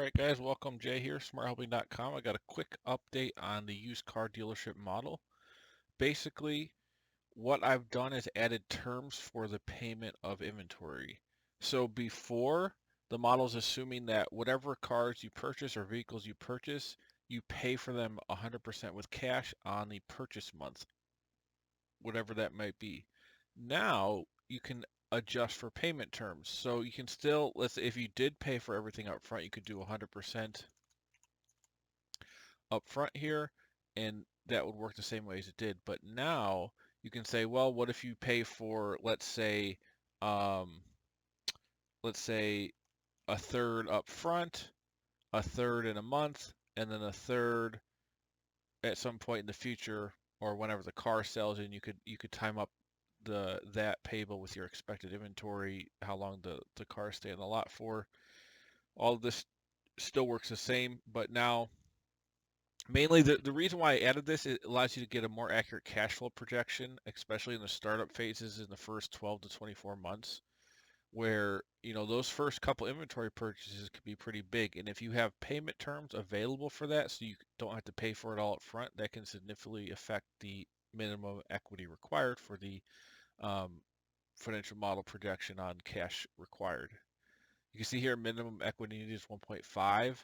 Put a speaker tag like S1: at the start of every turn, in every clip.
S1: Alright guys, welcome. Jay here, smarthelping.com. I got a quick update on the used car dealership model. Basically, what I've done is added terms for the payment of inventory. So before, the model is assuming that whatever cars you purchase or vehicles you purchase, you pay for them 100% with cash on the purchase month, whatever that might be. Now you can adjust for payment terms. So you can still, let's say if you did pay for everything up front, you could do 100% up front here, and that would work the same way as it did. But now you can say, well, what if you pay for, um, let's say a third up front, a third in a month, and then a third at some point in the future, or whenever the car sells, and you could time up that payable with your expected inventory, how long the cars stay in the lot for. All of this still works the same, but now mainly the reason why I added this, it allows you to get a more accurate cash flow projection, especially in the startup phases in the first 12 to 24 months, where, those first couple inventory purchases could be pretty big. And if you have payment terms available for that, so you don't have to pay for it all up front, that can significantly affect the minimum equity required for the um, financial model projection on cash required. You can see here minimum equity needed is 1.5.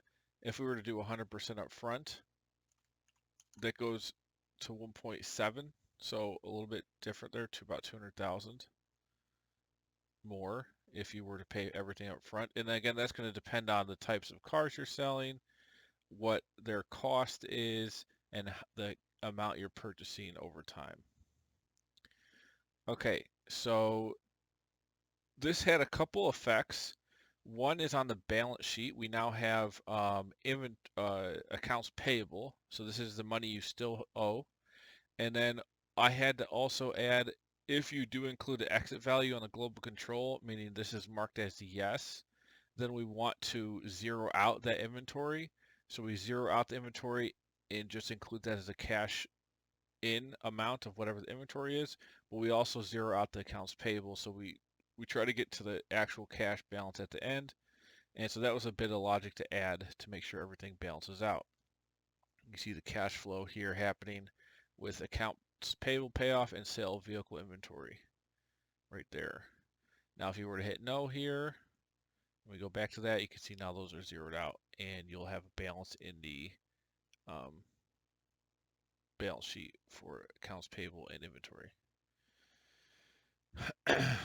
S1: If we were to do 100% up front, that goes to 1.7, so a little bit different there, to about 200,000 more if you were to pay everything up front. And again, that's going to depend on the types of cars you're selling, what their cost is, and the amount you're purchasing over time. Okay, so this had a couple effects. One is on the balance sheet. We now have accounts payable. So this is the money you still owe. And then I had to also add, if you do include the exit value on the global control, meaning this is marked as yes, then we want to zero out that inventory. So we zero out the inventory and just include that as a cash in amount of whatever the inventory is. But we also zero out the accounts payable. So we try to get to the actual cash balance at the end. And so that was a bit of logic to add to make sure everything balances out. You can see the cash flow here happening with accounts payable payoff and sale of vehicle inventory right there. Now, if you were to hit no here, when we go back to that, you can see now those are zeroed out, and you'll have a balance in the um, balance sheet for accounts payable and inventory.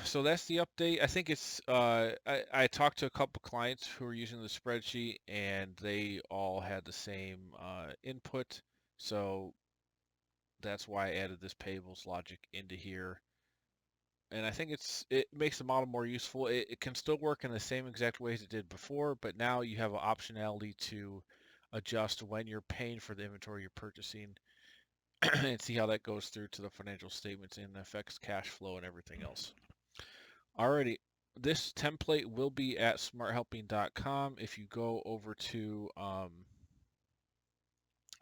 S1: So that's the update. I think it's I talked to a couple clients who were using the spreadsheet, and they all had the same input. So that's why I added this payables logic into here. And I think it makes the model more useful. It can still work in the same exact ways it did before, but now you have an optionality to adjust when you're paying for the inventory you're purchasing and see how that goes through to the financial statements and affects cash flow and everything else. Alrighty, this template will be at smarthelping.com. If you go over to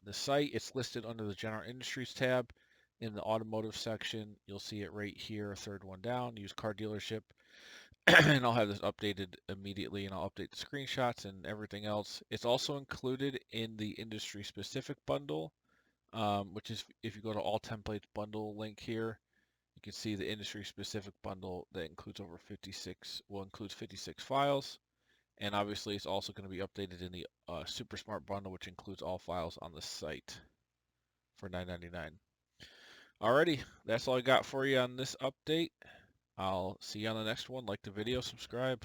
S1: the site, it's listed under the General Industries tab. In the automotive section, you'll see it right here, third one down, used car dealership. And I'll have this updated immediately, and I'll update the screenshots and everything else. It's also included in the industry specific bundle, which is, if you go to all templates bundle link here, you can see the industry specific bundle that includes includes 56 files. And obviously it's also going to be updated in the Super Smart bundle, which includes all files on the site for $9.99. Alrighty, that's all I got for you on this update. I'll see you on the next one. Like the video, subscribe.